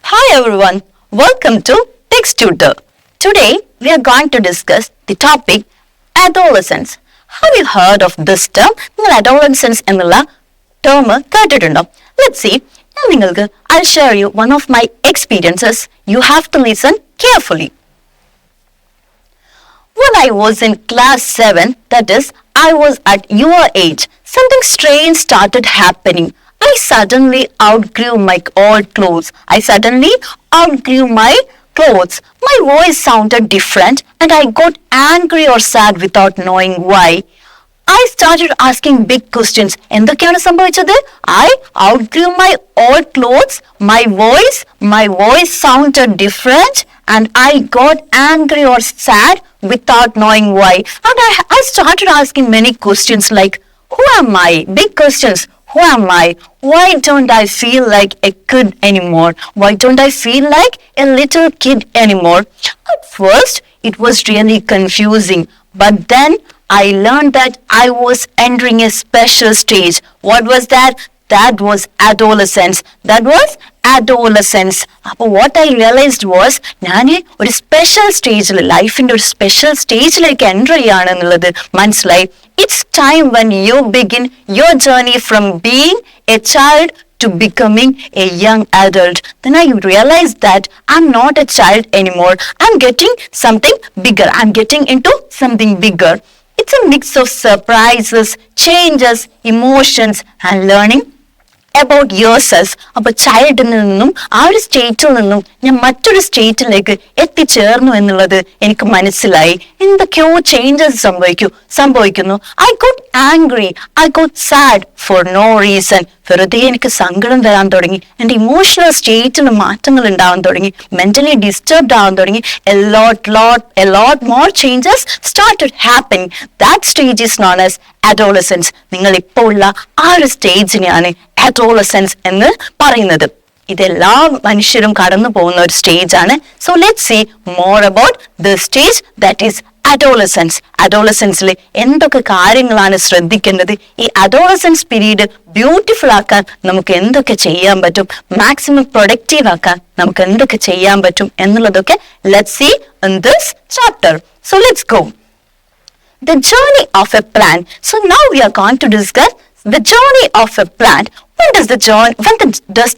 Hi everyone, welcome to Text Tutor. Today we are going to discuss the topic adolescence. Have you heard of this term? നിങ്ങൾ adolescence എന്നുള്ള term കേട്ടിട്ടുണ്ടോ? Let's see. I'll share you one of my experiences. You have to listen carefully. When I was in class 7, that is, I was at your age, something strange started happening. I suddenly outgrew my old clothes. My voice sounded different and I got angry or sad without knowing why. I started asking big questions. എന്തൊക്കെയാണ് സംഭവിച്ചത്? I outgrew my old clothes. My voice sounded different and I got angry or sad without knowing why. And I started asking many questions like, who am I? Big questions. Who am I? Why don't I feel like a kid anymore? Why don't I feel like a little kid anymore? At first, it was really confusing. But then I learned that I was entering a special stage. What was that? That was adolescence. അപ്പോൾ what I realized was ഞാൻ ഒരു special സ്റ്റേജിൽ ലൈഫിന്റെ ഒരു special സ്റ്റേജിലേക്ക് enter ചെയ്യാണെന്നുള്ളത് മനസ്സിലായി. It's time when you begin your journey from being a child to becoming a young adult. Then I realized that I'm not a child anymore. I'm getting something bigger. I'm getting into something bigger. It's a mix of surprises, changes, emotions and learning about yourself. അപ്പോൾ ചൈൽഡിൽ നിന്നും ആ ഒരു സ്റ്റേറ്റിൽ നിന്നും ഞാൻ മറ്റൊരു സ്റ്റേറ്റിലേക്ക് എത്തിച്ചേർന്നു എന്നുള്ളത് എനിക്ക് മനസ്സിലായി. എന്തൊക്കെയോ ചേഞ്ചസ് സംഭവിക്കുന്നു. I got angry, I got sad for no reason. വെറുതെ എനിക്ക് സങ്കടം വരാൻ തുടങ്ങി. എൻ്റെ ഇമോഷണൽ സ്റ്റേറ്റിൽ മാറ്റങ്ങൾ ഉണ്ടാവാൻ തുടങ്ങി. മെന്റലി ഡിസ്റ്റർബ്ഡ് ആവാൻ തുടങ്ങി. A lot more changes started happening. That stage is known as adolescence. നിങ്ങൾ ഇപ്പോൾ ഉള്ള ആ ഒരു സ്റ്റേജിനെയാണ് adolescence എന്ന് പറയുന്നത്. ഇതെല്ലാ മനുഷ്യരും കടന്നു പോകുന്ന ഒരു സ്റ്റേജ് ആണ്. So let's see more about the stage that is adolescence. അഡോളസൻസിൽ എന്തൊക്കെ കാര്യങ്ങളാണ് ശ്രദ്ധിക്കേണ്ടത്? ഈ അഡോളസൻസ് പീരീഡ് ബ്യൂട്ടിഫുൾ ആക്കാൻ നമുക്ക് എന്തൊക്കെ ചെയ്യാൻ പറ്റും? മാക്സിമം പ്രൊഡക്റ്റീവ് ആക്കാൻ നമുക്ക് എന്തൊക്കെ ചെയ്യാൻ പറ്റും എന്നുള്ളതൊക്കെ let's see in this chapter. So let's go. The journey of a plant. So now we are going to discuss the journey of a plant. When does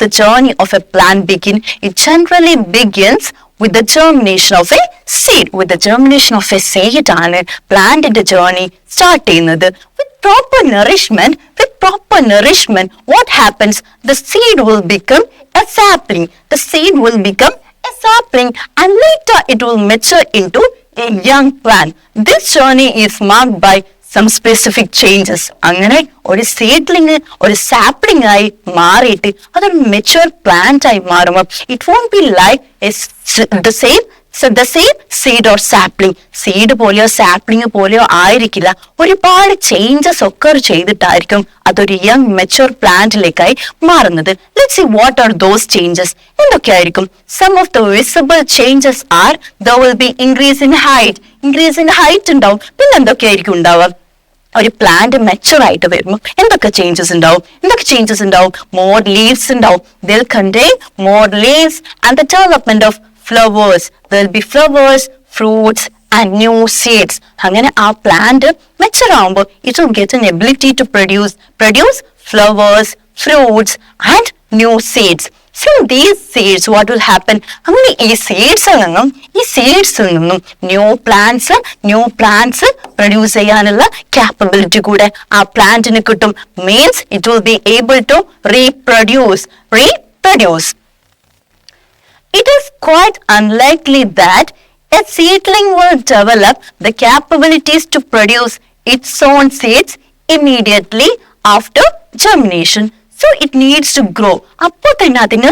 the journey of a plant begin? It generally begins with the germination of a seed. With the germination of a seed ആണ് പ്ലാന്റിന്റെ journey start ചെയ്യുന്നത്. With proper nourishment, what happens? The seed will become a sapling. And later it will mature into a young plant. This journey is marked by some specific changes. അങ്ങനെ ഒരു seedling ഒരു sapling ആയി മാറിയിട്ട് അതൊരു mature plant ആയി മാറുമ്പോൾ it won't be like the same seed or sapling. Seed പോലെയോ sapling പോലെയോ ആയിരിക്കില്ല. ഒരുപാട് ചേഞ്ചസ് ഒക്കെ ചെയ്തിട്ടായിരിക്കും അതൊരു യങ് മെച്യൂർ പ്ലാന്റിലേക്കായി മാറുന്നത്. Let's see what are those changes. എന്തൊക്കെയായിരിക്കും? Some of the visible changes are there will be increase in height ഉണ്ടാവും. പിന്നെ എന്തൊക്കെയായിരിക്കും ഉണ്ടാവുക? ഒരു പ്ലാന്റ് മെച്യൂർ ആയിട്ട് വരുമ്പോൾ എന്തൊക്കെ ചേഞ്ചസ് ഉണ്ടാവും? മോർ ലീവ്സ് ഉണ്ടാവും. They'll contain more leaves and the development of flowers. There'll be flowers, fruits and new seeds. അങ്ങനെ ആ പ്ലാന്റ് മെച്യൂർ ആവുമ്പോൾ it will get an ability to produce flowers, fruits and new seeds. From these seeds what will happen? അങ്ങനെ ഈ സീഡ്സിൽ നിന്നും new plants produce ചെയ്യാനുള്ള capability കൂടെ ആ പ്ലാന്റിന് കിട്ടും. Means it will be able to reproduce. It is quite unlikely that a seedling will develop the capabilities to produce its own seeds immediately after germination. So it needs to grow. അപ്പോൾ തന്നെ അതിന്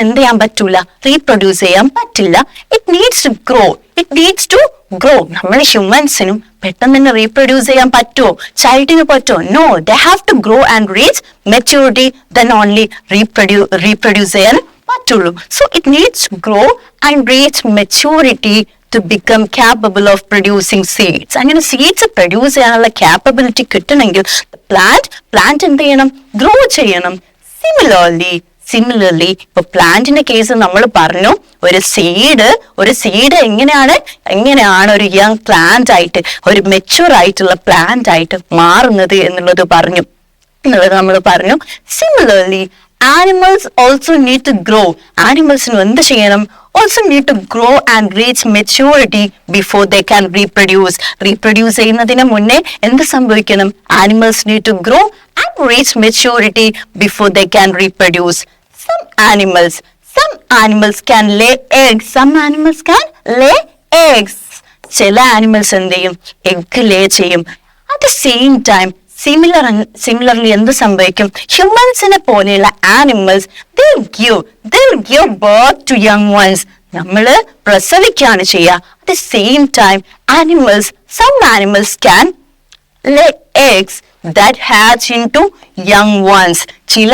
എന്ത് ചെയ്യാൻ പറ്റൂല? Reproduce ചെയ്യാൻ പറ്റില്ല. It needs to grow. നമ്മൾ ഹ്യൂമൻസിനും പെട്ടെന്ന് തന്നെ റീപ്രൊഡ്യൂസ് ചെയ്യാൻ പറ്റുമോ? ചൈൽഡിന് പറ്റുമോ? No, they have to grow and reach maturity, then only reproduce ചെയ്യാൻ പറ്റുള്ളൂ. So it needs to grow and reach maturity to become capable of producing seeds. അങ്ങനെ സീഡ്സ് പ്രൊഡ്യൂസ് ചെയ്യാനുള്ള ക്യാപ്പബിലിറ്റി കിട്ടണമെങ്കിൽ പ്ലാന്റ് എന്ത് ചെയ്യണം? ഗ്രോ ചെയ്യണം. സിമിലർലി ഇപ്പൊ പ്ലാന്റിന്റെ കേസ് നമ്മൾ പറഞ്ഞു, ഒരു സീഡ് എങ്ങനെയാണ് ഒരു യങ് പ്ലാന്റ് ആയിട്ട്, ഒരു മെച്യൂർ ആയിട്ടുള്ള പ്ലാന്റ് ആയിട്ട് മാറുന്നത് എന്നുള്ളത് പറഞ്ഞു. Similarly animals also need to grow. ആനിമൽസിന് എന്ത് ചെയ്യണം? also need to grow and reach maturity before they can reproduce. Reproduce ചെയ്യുന്നതിന് മുന്നേ എന്ത് സംഭവിക്കണം? Animals need to grow and reach maturity before they can reproduce. Some animals can lay eggs. Some animals can lay eggs. ചില animals എന്ത് ചെയ്യും? Egg ലേ ചെയ്യും. At the same time, similarly എന്ത് സംഭവിക്കും? ഹ്യൂമൻസിനെ പോലെയുള്ള animals they'll give birth to young ones. നമ്മള് പ്രസവിക്കാണ് ചെയ്യുക. At the same time, some animals can lay eggs that hatch into young ones. ചില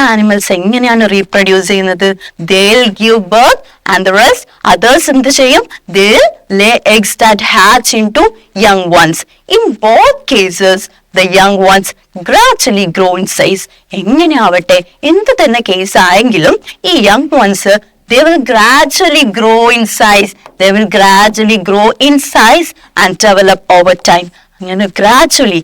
ആനിമൽസ് എങ്ങനെയാണ് റീപ്രൊഡ്യൂസ് ചെയ്യുന്നത്? They'll give birth and the rest others എന്ത് ചെയ്യും? They'll lay eggs that hatch into young ones. In both cases, the young ones gradually grow in size. എങ്ങനെ ആവട്ടെ, എന്ത് തന്നെ case ആയെങ്കിലും ഈ young ones they will gradually grow in size. And develop over time. അങ്ങനെ gradually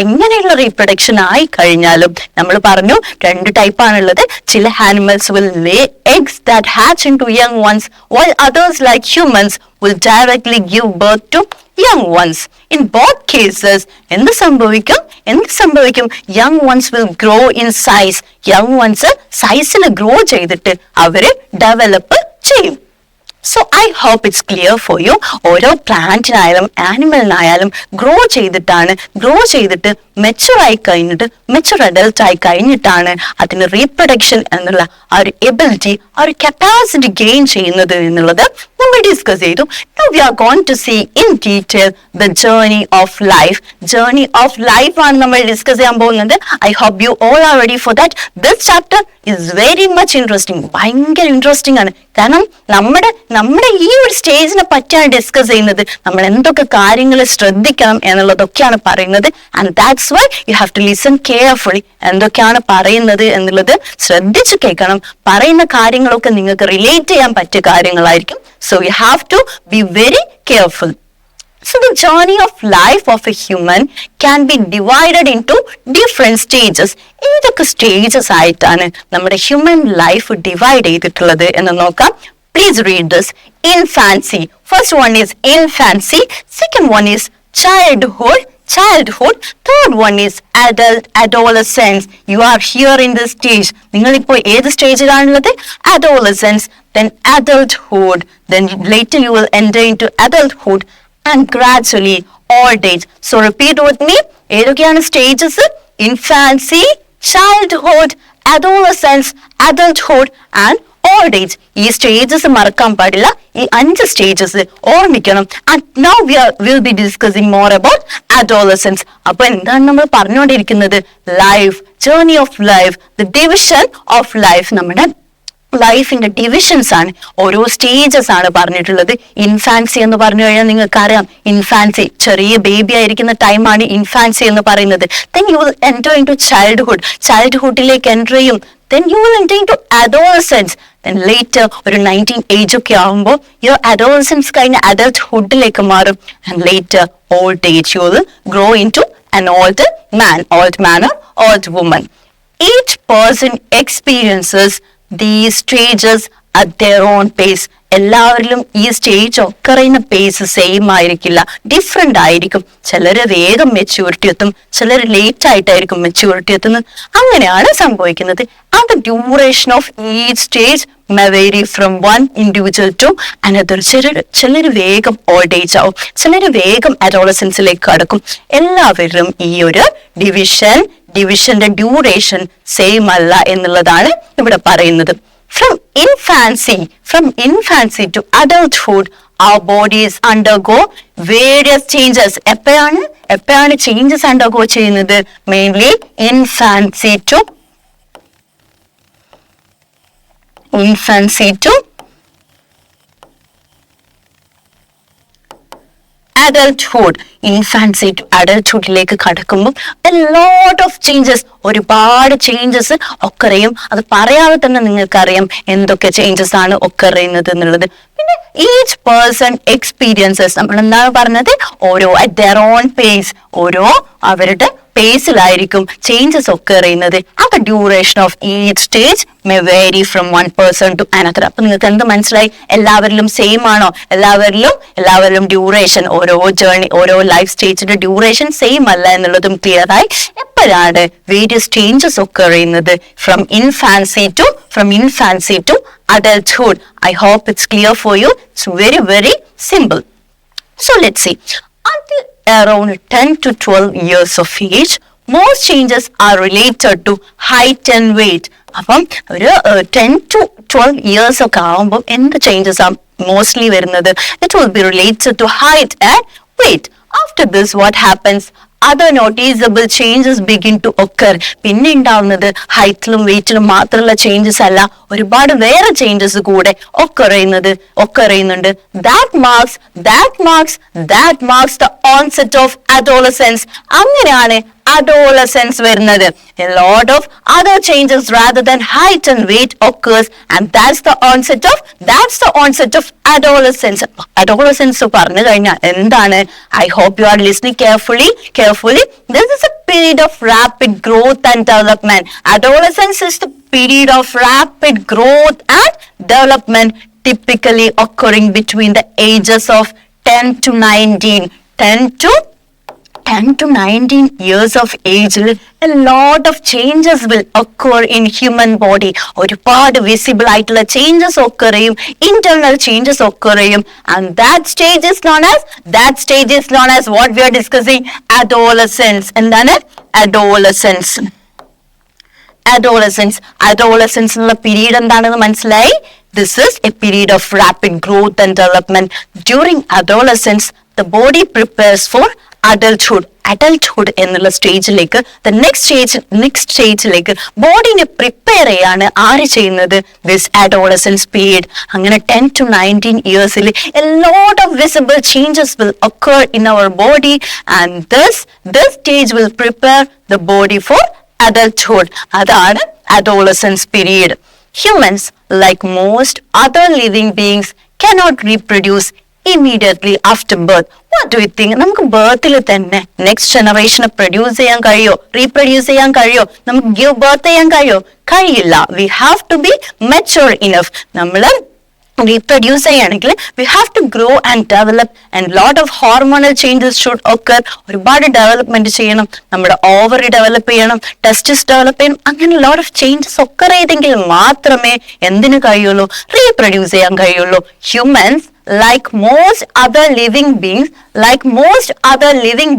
എങ്ങനെയുള്ള reproduction ആയി കഴിഞ്ഞാലും നമ്മൾ പറഞ്ഞു 2 ടൈപ്പാണുള്ളത്. ചില animals will lay eggs that hatch into young ones, while others like humans will directly give birth to young ones. In both cases, എന്ത് സംഭവിക്കും? young ones will grow in size. young ones സൈസിൽ grow ചെയ്തിട്ട് അവര് develop ചെയ്യും. So I hope it's clear for you. ഓരോ പ്ലാന്റിനായാലും ആനിമലിനായാലും grow ചെയ്തിട്ട് mature ആയി കഴിഞ്ഞിട്ട് മെച്ചുർ അഡൽട്ട് ആയി കഴിഞ്ഞിട്ടാണ് അതിന് റീപ്രൊഡക്ഷൻ എന്നുള്ള ആ ഒരു എബിലിറ്റി, ആ ഒരു കപ്പാസിറ്റി ഗെയിൻ ചെയ്യുന്നത് എന്നുള്ളത് നമ്മൾ ഡിസ്കസ് ചെയ്തു. Now we are going to see in detail the journey of life. Journey of life ആണ് നമ്മൾ ഡിസ്കസ് ചെയ്യാൻ പോകുന്നത്. I hope you all are ready for that. This chapter is very much interesting. ഭയങ്കര interesting ആണ്. കാരണം നമ്മുടെ ഈ ഒരു സ്റ്റേജിനെ പറ്റിയാണ് ഡിസ്കസ് ചെയ്യുന്നത്. നമ്മൾ എന്തൊക്കെ കാര്യങ്ങൾ ശ്രദ്ധിക്കണം എന്നുള്ളതൊക്കെയാണ് പറയുന്നത്. And that's why you have to listen carefully. എന്തൊക്കെയാണ് പറയുന്നത് എന്നുള്ളത് ശ്രദ്ധിച്ചു കേൾക്കണം. പറയുന്ന കാര്യങ്ങളൊക്കെ നിങ്ങൾക്ക് റിലേറ്റ് ചെയ്യാൻ പറ്റിയ കാര്യങ്ങളായിരിക്കും. So you have to be very careful. So the journey of life of a human can be divided into different stages. ഏതൊക്കെ സ്റ്റേജസ് ആയിട്ടാണ് നമ്മുടെ ഹ്യൂമൻ ലൈഫ് ഡിവൈഡ് ചെയ്തിട്ടുള്ളത് എന്ന് നോക്കാം. Please read this. Infancy. First one is infancy. Second one is childhood. Third one is adolescence. You are here in this stage. നിങ്ങളിപ്പോ ഏത് സ്റ്റേജിലാണുള്ളത്? Adolescence, then adulthood, then later you will enter into adulthood and gradually old age. So repeat with me. ഏതൊക്കെയാണ് stages? Infancy, childhood, adolescence, adulthood and old age. ഈ stages മറക്കാൻ പാടില്ല. ഈ 5 stages ഓർമ്മിക്കണം. And now we'll be discussing more about adolescence. അപ്പൊ എന്താണ് നമ്മൾ പറഞ്ഞുകൊണ്ടിരിക്കുന്നത്? Life, journey of life, the division of life. നമ്മുടെ ലൈഫിന്റെ ഡിവിഷൻസ് ആണ്, ഓരോ സ്റ്റേജസ് ആണ് പറഞ്ഞിട്ടുള്ളത്. ഇൻഫാൻസി എന്ന് പറഞ്ഞു കഴിഞ്ഞാൽ നിങ്ങൾക്ക് അറിയാം, ഇൻഫാൻസി ചെറിയ ബേബി ആയിരിക്കുന്ന ടൈമാണ് ഇൻഫാൻസി എന്ന് പറയുന്നത്. Then you will enter into childhood. ചൈൽഡ്ഹുഡിലേക്ക് എൻ്റർ ചെയ്യും. Then you will enter into adolescence. Then later ഒരു 19 ഏജ് ഒക്കെ ആകുമ്പോൾ your adolescence കഴിഞ്ഞ adulthoodലേക്ക് മാറും. And later old age you will grow into an old man or old woman. Each person experiences these stages at their own pace. എല്ലാവരിലും ഈ stage ഒക്കെ അറിയുന്ന pace same ആയിരിക്കില്ല, ഡിഫറെന്റ് ആയിരിക്കും. ചിലര് വേഗം മെച്യൂരിറ്റി എത്തും, ചിലർ ലേറ്റ് ആയിട്ടായിരിക്കും മെച്യൂരിറ്റി എത്തുന്നത്. അങ്ങനെയാണ് സംഭവിക്കുന്നത്. And the duration of each stage may vary from one individual to another. ചിലര് വേഗം ഓൾഡ് ഏജ് ആവും, ചിലര് വേഗം അഡോളസൻസിലേക്ക് കടക്കും. എല്ലാവരിലും ഈ ഒരു ഡിവിഷന്റെ ഡ്യൂറേഷൻ സെയിം അല്ല എന്നുള്ളതാണ് ഇവിടെ പറയുന്നത്. From infancy to adulthood, our bodies undergo various changes. എപ്പോഴാണ് ചേഞ്ചസ് undergo ചെയ്യുന്നത്? Mainly infancy to adulthood. Infancy to അഡൽട്ട്ഹുഡിലേക്ക് കടക്കുമ്പോൾ a lot of changes, ഒരുപാട് ചേഞ്ചസ് ഒക്കറിയും. അത് പറയാതെ തന്നെ നിങ്ങൾക്കറിയാം എന്തൊക്കെ ചേഞ്ചസ് ആണ് ഒക്കറിയുന്നത് എന്നുള്ളത്. പിന്നെ ഈച്ച് പേഴ്സൺ എക്സ്പീരിയൻസസ്, നമ്മൾ എന്താണ് പറഞ്ഞത്, ഓരോ അറ്റ് ദെയർ ഓൺ പേസ്, ഓരോ അവരുടെ പേസിലായിരിക്കും ചേഞ്ചസ് ഒക്കെ അറിയുന്നത്. ആ duration of each stage may vary from one person to another. അപ്പൊ നിങ്ങൾക്ക് എന്ത് മനസ്സിലായി? എല്ലാവരിലും സെയിം ആണോ? എല്ലാവരിലും ഡ്യൂറേഷൻ, ഓരോ ജേർണി, ഓരോ ലൈഫ് സ്റ്റേജിന്റെ ഡ്യൂറേഷൻ സെയിം അല്ല എന്നുള്ളതും ക്ലിയർ ആയി. എപ്പോഴാണ് വേരിയസ് ചേഞ്ചസ് ഒക്കെ അറിയുന്നത്? From infancy to adulthood. I hope it's clear for you. It's very, very simple. So let's see. Until around 10 to 12 years of age, most changes are related to height and weight. അപ്പം ഒരു 10 to 12 years ഒക്കെ ആവുമ്പോൾ എന്ത് changes ആണ് mostly വരുന്നത്? It will be related to height and weight. After this, what happens? Other noticeable changes begin to occur. പിന്നെ ഉണ്ടാവുന്നത് ഹൈറ്റിലും വെയിറ്റിലും മാത്രമുള്ള ചേഞ്ചസ് അല്ല, ഒരുപാട് വേറെ ചേഞ്ചസ് കൂടെ ഒക്കർ ചെയ്യുന്നുണ്ട്. That marks the onset of adolescence. അങ്ങനെയാണ് adolescence വരുന്നത്. A lot of other changes rather than height and weight occurs, and that's the onset of adolescence. Adolescence പറഞ്ഞു കഴിഞ്ഞാൽ എന്താണ്? I hope you are listening carefully. This is a period of rapid growth and development. Adolescence is the period of rapid growth and development, typically occurring between the ages of 10 to 19. 10 to 19 years of age, a lot of changes will occur in human body. ഒരുപാട് visible ആയിട്ടുള്ള changes ഒക്കറിയും, internal changes ഒക്കറിയും. And that stage is known as what we are discussing, adolescence. എന്താണ്? adolescence എന്നുള്ള period എന്താണെന്ന് മനസ്സിലായി? This is a period of rapid growth and development. During adolescence, the body prepares for adulthood എന്നുള്ള സ്റ്റേജിലേക്ക്, next സ്റ്റേജിലേക്ക് ബോഡിനെ prepare ചെയ്യാണ് ആര് ചെയ്യുന്നത്? This adolescence period. അങ്ങനെ 10 to 19 yearsൽ a lot of visible changes will occur in our body, and this stage will prepare the body for adulthood. അതാണ് adolescence period. Humans, like most other living beings, cannot reproduce immediately after birth. What do you think? നമുക്ക് ബർത്തിൽ തന്നെ next ജനറേഷനെ reproduce ചെയ്യാൻ കഴിയോ? നമുക്ക് give birth ചെയ്യാൻ കഴിയില്ല. We have to be mature enough. നമ്മൾ reproduce ചെയ്യുകയാണെങ്കിൽ we have to grow and develop, and lot of hormonal changes should occur. ഒരുപാട് ഡെവലപ്മെന്റ് ചെയ്യണം, നമ്മുടെ ഓവറി ഡെവലപ്പ് ചെയ്യണം, ടെസ്റ്റിസ് ഡെവലപ്പ് ചെയ്യണം. അങ്ങനെ ലോട്ട് ഓഫ് ചേഞ്ചസ് ഒക്കർ ചെയ്തെങ്കിൽ മാത്രമേ എന്തിനു കഴിയുള്ളൂ? റീപ്രൊഡ്യൂസ് ചെയ്യാൻ കഴിയുള്ളൂ. Humans, like most other living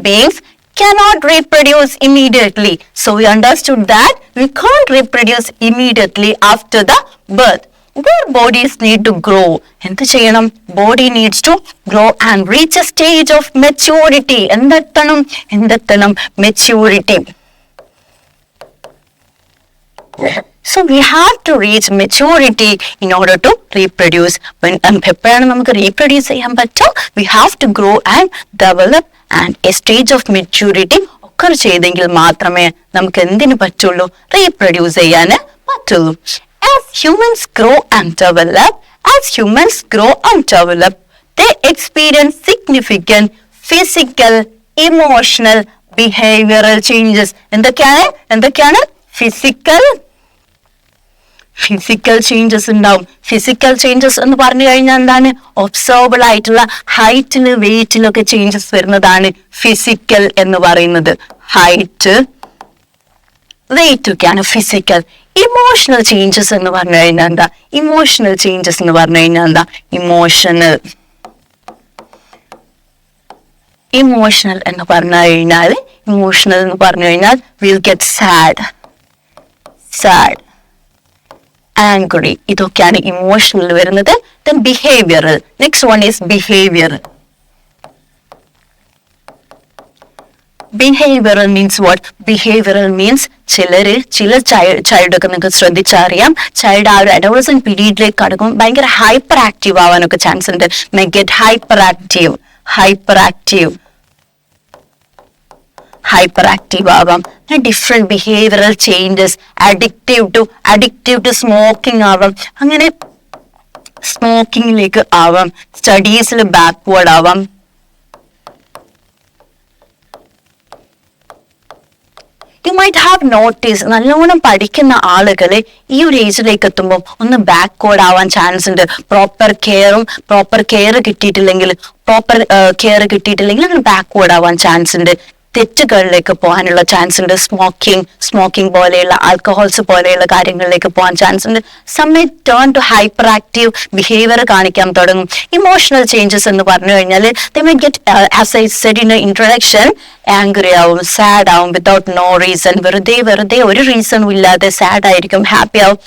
beings, cannot reproduce immediately. So we understood that we can't reproduce immediately after the birth. Their bodies need to grow. എന്ത് ചെയ്യണം? Body needs to grow and reach a stage of maturity. എന്തെത്തണം? Maturity. So we have to reach maturity in order to reproduce. എപ്പോഴാണ് നമുക്ക് reproduce ചെയ്യാൻ പറ്റും? We have to grow and develop, and a stage of maturity occur ചെയ്തെങ്കിൽ മാത്രമേ നമുക്ക് എന്തിനു പറ്റുള്ളൂ? Reproduce ചെയ്യാന് പറ്റുള്ളൂ. As humans grow and develop, they experience significant physical, emotional, behavioral changes. എന്തൊക്കെയാണ്? ഫിസിക്കൽ ചേഞ്ചസ് ഉണ്ടാവും. ഫിസിക്കൽ ചേഞ്ചസ് എന്ന് പറഞ്ഞു കഴിഞ്ഞാൽ എന്താണ്? ഒബ്സർവബിൾ ആയിട്ടുള്ള ഹൈറ്റില് വെയിറ്റിലൊക്കെ ചേഞ്ചസ് വരുന്നതാണ് ഫിസിക്കൽ എന്ന് പറയുന്നത്. ഹൈറ്റ്, വെയിറ്റ് ഒക്കെയാണ് ഫിസിക്കൽ. ഇമോഷണൽ ചേഞ്ചസ് എന്ന് പറഞ്ഞു കഴിഞ്ഞാൽ എന്താ? ഇമോഷണൽ എന്ന് പറഞ്ഞു കഴിഞ്ഞാൽ we'll get sad, angry. ഇതൊക്കെയാണ് ഇമോഷണൽ വരുന്നത്. Then behavioral. Next one is behavioral. Behavioral means what? Behavioral means ചില ചൈൽഡ് ഒക്കെ നിങ്ങൾക്ക് ശ്രദ്ധിച്ചറിയാം, ചൈൽഡ് ആ ഒരു അഡോളസെന്റ് പീരീഡിലേക്ക് കടക്കും ഭയങ്കര ഹൈപ്പർ ആക്റ്റീവ് ആവാനൊക്കെ ചാൻസ് ഉണ്ട്. May get hyper active. hyperactive ആവാം. Different behavioural changes, addictive to smoking ആവാം. അങ്ങനെ സ്മോക്കിങ്ങിലേക്ക് ആവാം. സ്റ്റഡീസിൽ ബാക്ക്വേർഡ് ആവാം. യു മൈറ്റ് ഹാവ് നോട്ടീസ്, നല്ലോണം പഠിക്കുന്ന ആളുകളെ ഈ ഒരു ഏജിലേക്ക് എത്തുമ്പോൾ ഒന്ന് ബാക്ക്വേർഡ് ആവാൻ ചാൻസ് ഉണ്ട്. പ്രോപ്പർ കെയർ കിട്ടിയിട്ടില്ലെങ്കിൽ അങ്ങനെ ബാക്ക്വേർഡ് ആവാൻ ചാൻസ് ഉണ്ട്. തെറ്റുകളിലേക്ക് പോകാനുള്ള ചാൻസ് ഉണ്ട്. സ്മോക്കിംഗ് പോലെയുള്ള ആൽക്കഹോൾസ് പോലെയുള്ള കാര്യങ്ങളിലേക്ക് പോകാൻ ചാൻസ് ഉണ്ട്. സമയം turn to hyper active behaviour കാണിക്കാൻ തുടങ്ങും. ഇമോഷണൽ ചേഞ്ചസ് എന്ന് പറഞ്ഞു കഴിഞ്ഞാൽ they may get, as I said in introduction, angry ആവും, സാഡ് ആവും വിതൗട്ട് നോ റീസൺ. വെറുതെ ഒരു റീസണും ഇല്ലാതെ സാഡ് ആയിരിക്കും, ഹാപ്പി ആവും.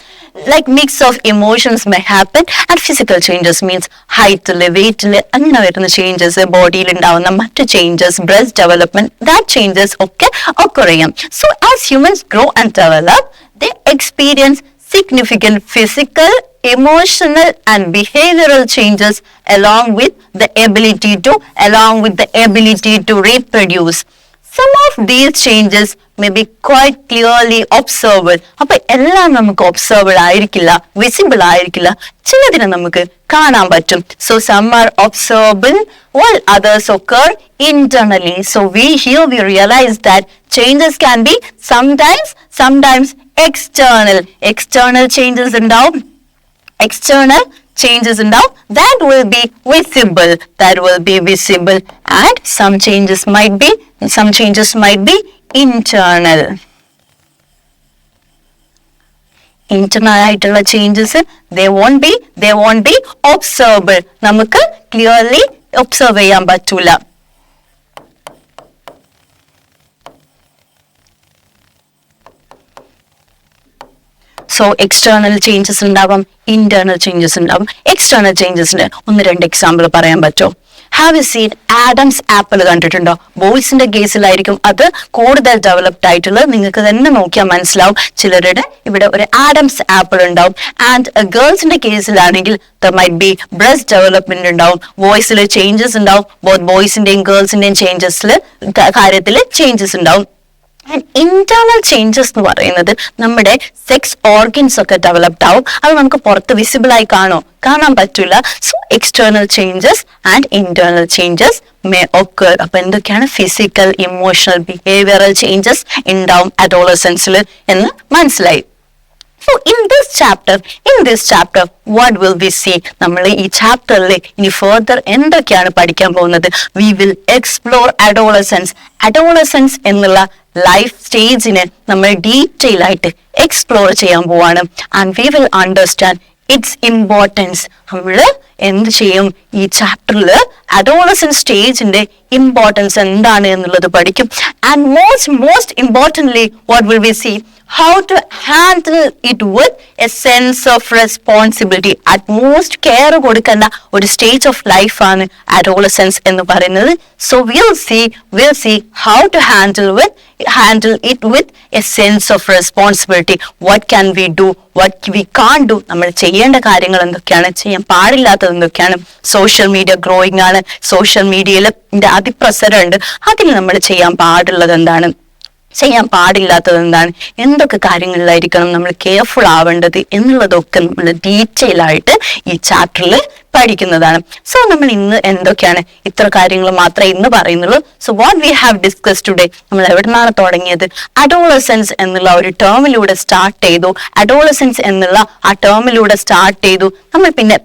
Like mix of emotions may happen. And physical changes means height, weight, അങ്ങനെ വരുന്ന ചേഞ്ചസ്, ബോഡിയിൽ ഉണ്ടാവുന്ന മറ്റു changes, breast development, that changes ഒക്കെ occur ചെയ്യാം. So as humans grow and develop, they experience significant physical, emotional and behavioral changes along with the ability to reproduce. Some of these changes may be quite clearly observed. അപ്പൊ എല്ലാം നമുക്ക് observed ആയിരിക്കില്ല, visible ആയിരിക്കില്ല. ചിലതിനെ നമുക്ക് കാണാൻ പറ്റും. So some are observable while others occur internally. So we realize that changes can be sometimes external changes ഉണ്ടാവും. That will be visible, and some changes might be internal ആയിട്ടുള്ള changes they won't be observable. നമുക്ക് clearly observe ചെയ്യാൻ പറ്റൂല. So external changes ഉണ്ടാവാം, internal changes ഉണ്ടാവും. External ചേഞ്ചസിന് 1-2 example പറയാൻ പറ്റുമോ? Have you seen Adams apple കണ്ടിട്ടുണ്ടോ? ബോയ്സിന്റെ കേസിലായിരിക്കും അത് കൂടുതൽ ഡെവലപ്ഡ് ആയിട്ടുള്ളത്. നിങ്ങൾക്ക് തന്നെ നോക്കിയാൽ മനസ്സിലാവും. ചിലരുടെ ഇവിടെ ഒരു ആഡംസ് ആപ്പിൾ ഉണ്ടാവും. ആൻഡ് ഗേൾസിന്റെ കേസിലാണെങ്കിൽ they might be breast development ഉണ്ടാവും. വോയിസിൽ ചേഞ്ചസ് ഉണ്ടാവും. ബോത്ത് ബോയ്സിന്റെയും ഗേൾസിന്റെയും കാര്യത്തിൽ ചേഞ്ചസ് ഉണ്ടാവും. ആൻഡ് ഇന്റേണൽ ചേഞ്ചസ് എന്ന് പറയുന്നത് നമ്മുടെ സെക്സ് ഓർഗൻസ് ഒക്കെ ഡെവലപ്ഡ് ആവും. അത് നമുക്ക് പുറത്ത് വിസിബിൾ ആയി കാണാൻ പറ്റില്ല. So external changes and internal changes may occur. അപ്പൊ എന്തൊക്കെയാണ്? ഫിസിക്കൽ, ഇമോഷണൽ, ബിഹേവിയറൽ ചേഞ്ചസ് ഉണ്ടാവും അഡോളസൻസിൽ എന്ന് മനസ്സിലായി. So in this chapter what will we see? നമ്മൾ ഈ ചാപ്റ്ററിൽ ഇനി ഫർദർ എന്തൊക്കെയാണ് പഠിക്കാൻ പോകുന്നത്? We will explore adolescence എന്നുള്ള ലൈഫ് സ്റ്റേജിനെ നമ്മൾ ഡീറ്റെയിൽ ആയിട്ട് എക്സ്പ്ലോർ ചെയ്യാൻ പോവാണ്. And we will understand its importance. നമ്മൾ എന്ത് ചെയ്യും? ഈ ചാപ്റ്ററിൽ അഡോളസൻസ് സ്റ്റേജിന്റെ ഇമ്പോർട്ടൻസ് എന്താണ് എന്നുള്ളത് പഠിക്കും. And most importantly what will we see? How to handle it with a sense of responsibility. Utmost care കൊടുക്കേണ്ട ഒരു സ്റ്റേജ് ഓഫ് ലൈഫ് ആണ് അഡോളസൻസ് എന്ന് പറയുന്നത്. So we'll see how to handle it with a sense of responsibility. What can we do? What we can't do? നമ്മൾ ചെയ്യേണ്ട കാര്യങ്ങൾ എന്തൊക്കെയാണ്, ചെയ്യാൻ പാടില്ലാത്തത് എന്തൊക്കെയാണ്? സോഷ്യൽ മീഡിയ ഗ്രോയിങ് ആണ്. സോഷ്യൽ മീഡിയയിൽ അതിപ്രസരം ഉണ്ട്. അതിൽ നമ്മൾ ചെയ്യാൻ പാടുള്ളത് എന്താണ്, ചെയ്യാൻ പാടില്ലാത്തത് എന്താണ്, എന്തൊക്കെ കാര്യങ്ങളിലായിരിക്കണം നമ്മൾ കെയർഫുൾ ആവേണ്ടത് എന്നുള്ളതൊക്കെ നമ്മൾ ഡീറ്റെയിൽ ആയിട്ട് ഈ ചാപ്റ്ററിൽ പഠിക്കുന്നതാണ്. സോ നമ്മൾ ഇന്ന് എന്തൊക്കെയാണ്, ഇത്ര കാര്യങ്ങൾ മാത്രമേ ഇന്ന് പറയുന്നുള്ളൂ. So what we have discuss today, നമ്മൾ എവിടെ നിന്നാണ് തുടങ്ങിയത്? അഡോളസൻസ് എന്നുള്ള ഒരു ടേമിലൂടെ സ്റ്റാർട്ട് ചെയ്തു. നമ്മൾ പിന്നെ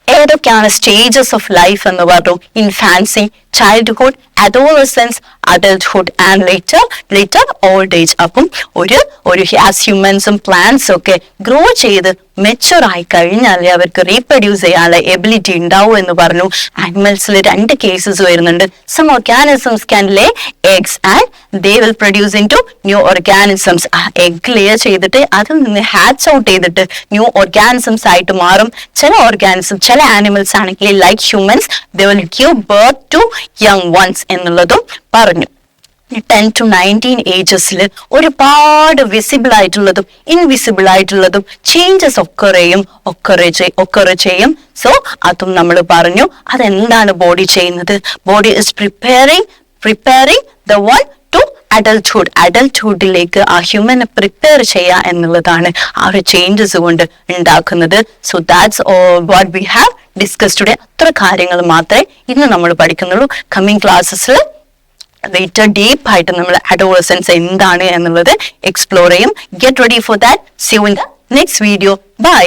ഏതൊക്കെയാണ് സ്റ്റേജസ് ഓഫ് ലൈഫ് എന്ന് പറഞ്ഞു? Infancy, childhood, adolescence, adulthood and later old age. അപ്പം ഒരു ആസ് ഹ്യൂമൻസും പ്ലാന്റ്സും ഒക്കെ ഗ്രോ ചെയ്ത് മെച്ചുവർ ആയി കഴിഞ്ഞാൽ അവർക്ക് റീപ്രൊഡ്യൂസ് ചെയ്യാനുള്ള എബിലിറ്റി ഉണ്ടാവും എന്ന് പറഞ്ഞു. ആനിമൽസിൽ 2 കേസസ് വരുന്നുണ്ട്. Some organisms can lay eggs and they will produce into new organisms. Egg lay ചെയ്തിട്ട് അതിൽ നിന്ന് ഹാച്ച് ഔട്ട് ചെയ്തിട്ട് ന്യൂ ഓർഗാനിസംസ് ആയിട്ട് മാറും. ചില ആനിമൽസ് ആണെങ്കിൽ like humans they will give birth to young ones എന്നുള്ളതും പറഞ്ഞു. 10 to 19 ഏജസിൽ ഒരുപാട് വിസിബിൾ ആയിട്ടുള്ളതും ഇൻവിസിബിൾ ആയിട്ടുള്ളതും ചേഞ്ചസ് ഒക്കറ് ചെയ്യും. സോ അതും നമ്മൾ പറഞ്ഞു. അതെന്താണ് ബോഡി ചെയ്യുന്നത്? Body is preparing the one to അഡൽട്ട്ഹുഡിലേക്ക് ആ ഹ്യൂമനെ പ്രിപ്പയർ ചെയ്യുക എന്നുള്ളതാണ് ആ ഒരു ചേഞ്ചസ് കൊണ്ട് ഉണ്ടാക്കുന്നത്. So that's what we have discuss today. അത്ര കാര്യങ്ങൾ മാത്രമേ ഇന്ന് നമ്മൾ പഠിക്കുന്നുള്ളൂ. കമ്മിങ് ക്ലാസ്സസിൽ വെയിറ്റ് ഡീപ്പ് ആയിട്ട് നമ്മൾ അഡോളസൻസ് എന്താണ് എന്നുള്ളത് എക്സ്പ്ലോർ ചെയ്യും. Get ready for that. See you in the next video. By.